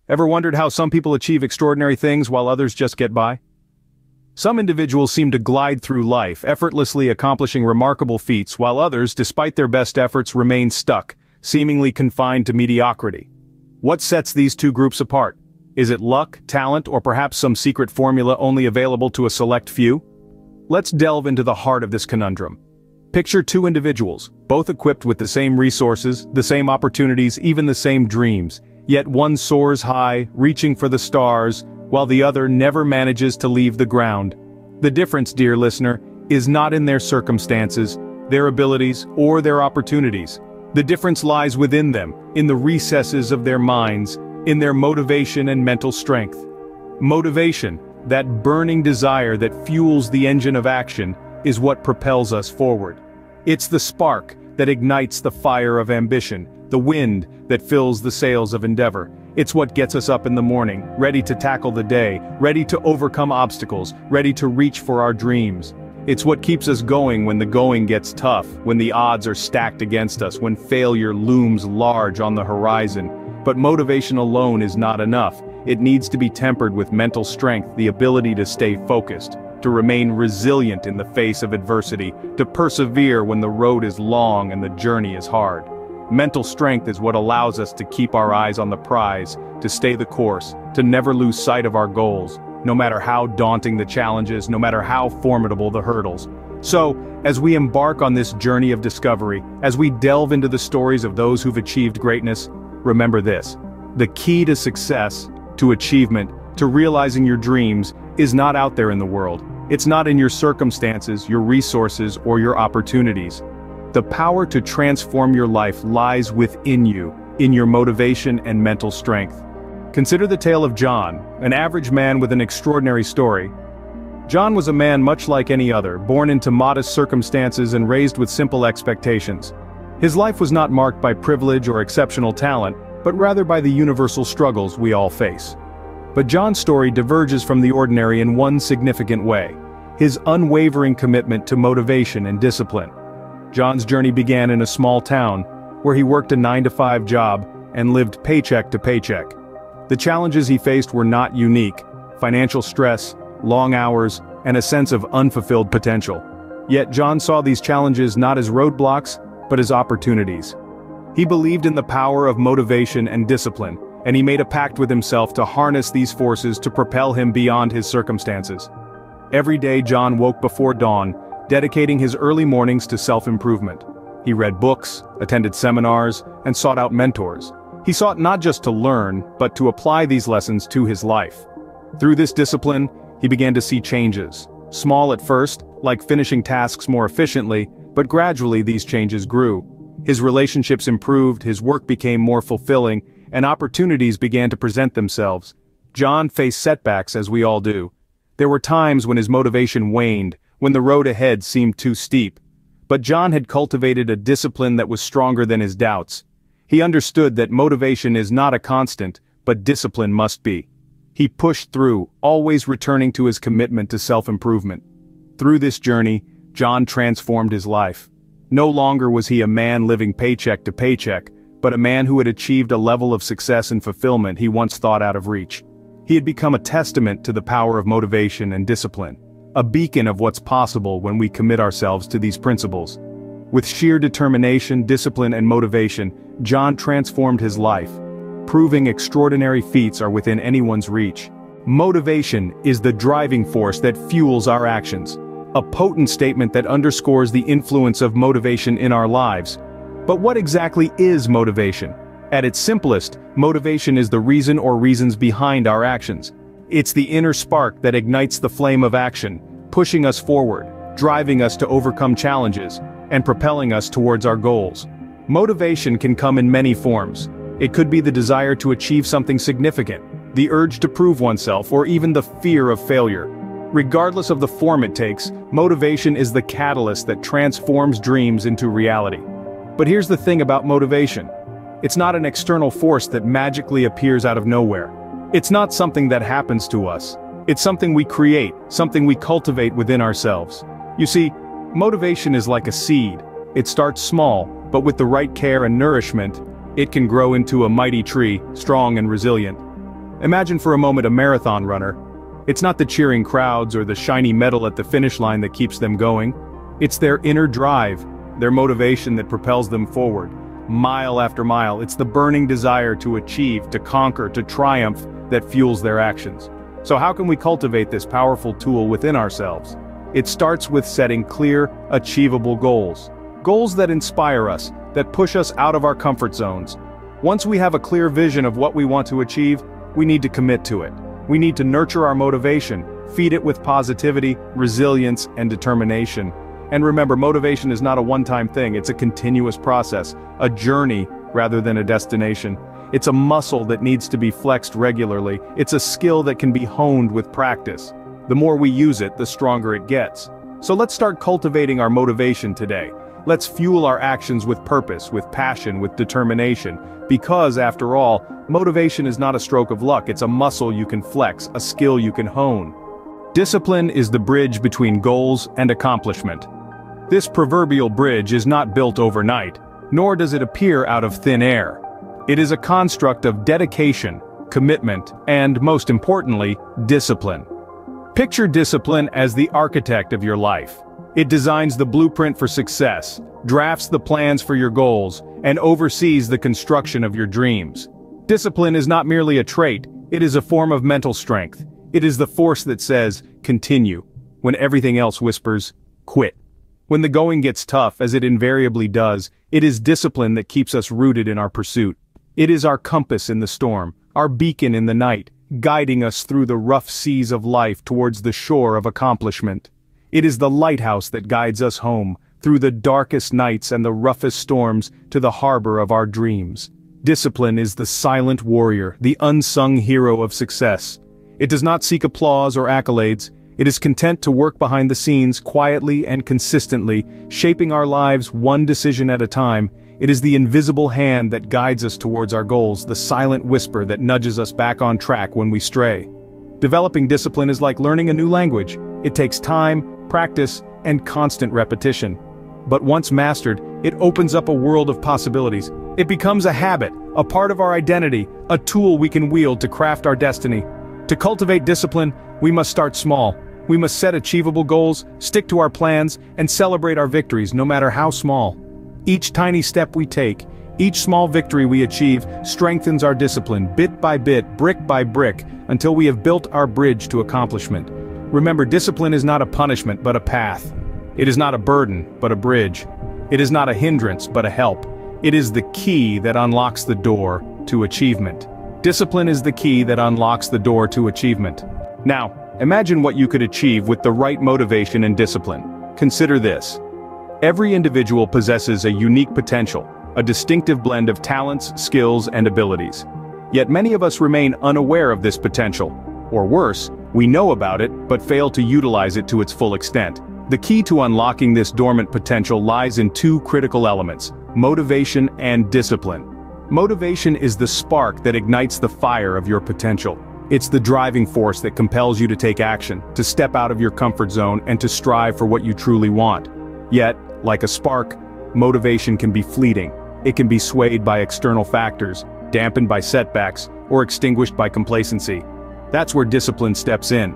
Ever wondered how some people achieve extraordinary things while others just get by? Some individuals seem to glide through life, effortlessly accomplishing remarkable feats, while others, despite their best efforts, remain stuck, seemingly confined to mediocrity. What sets these two groups apart? Is it luck, talent, or perhaps some secret formula only available to a select few? Let's delve into the heart of this conundrum. Picture two individuals, both equipped with the same resources, the same opportunities, even the same dreams, yet one soars high, reaching for the stars, while the other never manages to leave the ground. The difference, dear listener, is not in their circumstances, their abilities, or their opportunities. The difference lies within them, in the recesses of their minds, in their motivation and mental strength. Motivation, that burning desire that fuels the engine of action, is what propels us forward. It's the spark that ignites the fire of ambition, the wind that fills the sails of endeavor. It's what gets us up in the morning, ready to tackle the day, ready to overcome obstacles, ready to reach for our dreams. It's what keeps us going when the going gets tough, when the odds are stacked against us, when failure looms large on the horizon. But motivation alone is not enough. It needs to be tempered with mental strength, the ability to stay focused, to remain resilient in the face of adversity, to persevere when the road is long and the journey is hard. Mental strength is what allows us to keep our eyes on the prize, to stay the course, to never lose sight of our goals, no matter how daunting the challenges, no matter how formidable the hurdles. So, as we embark on this journey of discovery, as we delve into the stories of those who've achieved greatness, remember this: the key to success, to achievement, to realizing your dreams, is not out there in the world. It's not in your circumstances, your resources, or your opportunities. The power to transform your life lies within you, in your motivation and mental strength. Consider the tale of John, an average man with an extraordinary story. John was a man much like any other, born into modest circumstances and raised with simple expectations. His life was not marked by privilege or exceptional talent, but rather by the universal struggles we all face. But John's story diverges from the ordinary in one significant way: his unwavering commitment to motivation and discipline. John's journey began in a small town, where he worked a 9-to-5 job and lived paycheck to paycheck. The challenges he faced were not unique: financial stress, long hours, and a sense of unfulfilled potential. Yet John saw these challenges not as roadblocks, but as opportunities. He believed in the power of motivation and discipline, and he made a pact with himself to harness these forces to propel him beyond his circumstances. Every day John woke before dawn, dedicating his early mornings to self-improvement. He read books, attended seminars, and sought out mentors. He sought not just to learn, but to apply these lessons to his life. Through this discipline, he began to see changes. Small at first, like finishing tasks more efficiently, but gradually these changes grew. His relationships improved, his work became more fulfilling, and opportunities began to present themselves. John faced setbacks, as we all do. There were times when his motivation waned, when the road ahead seemed too steep. But John had cultivated a discipline that was stronger than his doubts. He understood that motivation is not a constant, but discipline must be. He pushed through, always returning to his commitment to self-improvement. Through this journey, John transformed his life. No longer was he a man living paycheck to paycheck, but a man who had achieved a level of success and fulfillment he once thought out of reach. He had become a testament to the power of motivation and discipline, a beacon of what's possible when we commit ourselves to these principles. With sheer determination, discipline, and motivation, John transformed his life, proving extraordinary feats are within anyone's reach. Motivation is the driving force that fuels our actions, a potent statement that underscores the influence of motivation in our lives. But what exactly is motivation? At its simplest, motivation is the reason or reasons behind our actions. It's the inner spark that ignites the flame of action, pushing us forward, driving us to overcome challenges, and propelling us towards our goals. Motivation can come in many forms. It could be the desire to achieve something significant, the urge to prove oneself, or even the fear of failure. Regardless of the form it takes, motivation is the catalyst that transforms dreams into reality. But here's the thing about motivation. It's not an external force that magically appears out of nowhere. It's not something that happens to us. It's something we create, something we cultivate within ourselves. You see, motivation is like a seed. It starts small, but with the right care and nourishment, it can grow into a mighty tree, strong and resilient. Imagine for a moment a marathon runner. It's not the cheering crowds or the shiny medal at the finish line that keeps them going. It's their inner drive, their motivation that propels them forward. Mile after mile, it's the burning desire to achieve, to conquer, to triumph that fuels their actions. So how can we cultivate this powerful tool within ourselves? It starts with setting clear, achievable goals. Goals that inspire us, that push us out of our comfort zones. Once we have a clear vision of what we want to achieve, we need to commit to it. We need to nurture our motivation, feed it with positivity, resilience, and determination. And remember, motivation is not a one-time thing, it's a continuous process, a journey rather than a destination. It's a muscle that needs to be flexed regularly, it's a skill that can be honed with practice. The more we use it, the stronger it gets. So let's start cultivating our motivation today. Let's fuel our actions with purpose, with passion, with determination. Because, after all, motivation is not a stroke of luck, it's a muscle you can flex, a skill you can hone. Discipline is the bridge between goals and accomplishment. This proverbial bridge is not built overnight, nor does it appear out of thin air. It is a construct of dedication, commitment, and, most importantly, discipline. Picture discipline as the architect of your life. It designs the blueprint for success, drafts the plans for your goals, and oversees the construction of your dreams. Discipline is not merely a trait, it is a form of mental strength. It is the force that says, continue, when everything else whispers, quit. When the going gets tough, as it invariably does, it is discipline that keeps us rooted in our pursuit. It is our compass in the storm, our beacon in the night, guiding us through the rough seas of life towards the shore of accomplishment. It is the lighthouse that guides us home, through the darkest nights and the roughest storms, to the harbor of our dreams. Discipline is the silent warrior, the unsung hero of success. It does not seek applause or accolades. It is content to work behind the scenes quietly and consistently, shaping our lives one decision at a time. It is the invisible hand that guides us towards our goals, the silent whisper that nudges us back on track when we stray. Developing discipline is like learning a new language. It takes time, practice, and constant repetition. But once mastered, it opens up a world of possibilities. It becomes a habit, a part of our identity, a tool we can wield to craft our destiny. To cultivate discipline, we must start small. We must set achievable goals, stick to our plans, and celebrate our victories, no matter how small. Each tiny step we take, each small victory we achieve, strengthens our discipline, bit by bit, brick by brick, until we have built our bridge to accomplishment. Remember, discipline is not a punishment, but a path. It is not a burden, but a bridge. It is not a hindrance, but a help. It is the key that unlocks the door to achievement. Discipline is the key that unlocks the door to achievement. Now, imagine what you could achieve with the right motivation and discipline. Consider this. Every individual possesses a unique potential, a distinctive blend of talents, skills, and abilities. Yet many of us remain unaware of this potential. Or worse, we know about it, but fail to utilize it to its full extent. The key to unlocking this dormant potential lies in two critical elements: motivation and discipline. Motivation is the spark that ignites the fire of your potential. It's the driving force that compels you to take action, to step out of your comfort zone, and to strive for what you truly want. Yet, like a spark, motivation can be fleeting. It can be swayed by external factors, dampened by setbacks, or extinguished by complacency. That's where discipline steps in.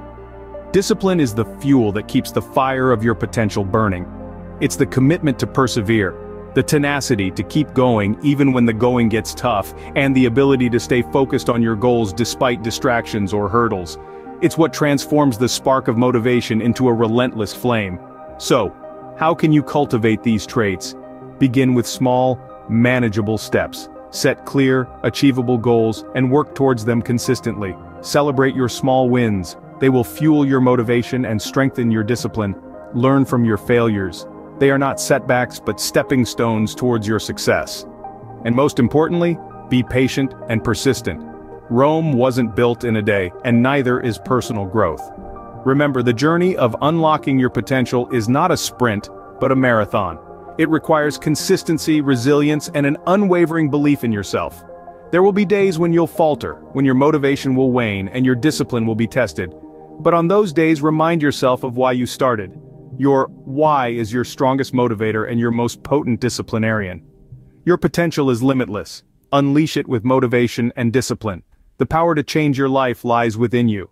Discipline is the fuel that keeps the fire of your potential burning. It's the commitment to persevere, the tenacity to keep going even when the going gets tough, and the ability to stay focused on your goals despite distractions or hurdles. It's what transforms the spark of motivation into a relentless flame. So, how can you cultivate these traits? Begin with small, manageable steps. Set clear, achievable goals and work towards them consistently. Celebrate your small wins. They will fuel your motivation and strengthen your discipline. Learn from your failures. They are not setbacks but stepping stones towards your success. And most importantly, be patient and persistent. Rome wasn't built in a day, and neither is personal growth. Remember, the journey of unlocking your potential is not a sprint, but a marathon. It requires consistency, resilience, and an unwavering belief in yourself. There will be days when you'll falter, when your motivation will wane and your discipline will be tested. But on those days, remind yourself of why you started. Your why is your strongest motivator and your most potent disciplinarian. Your potential is limitless. Unleash it with motivation and discipline. The power to change your life lies within you.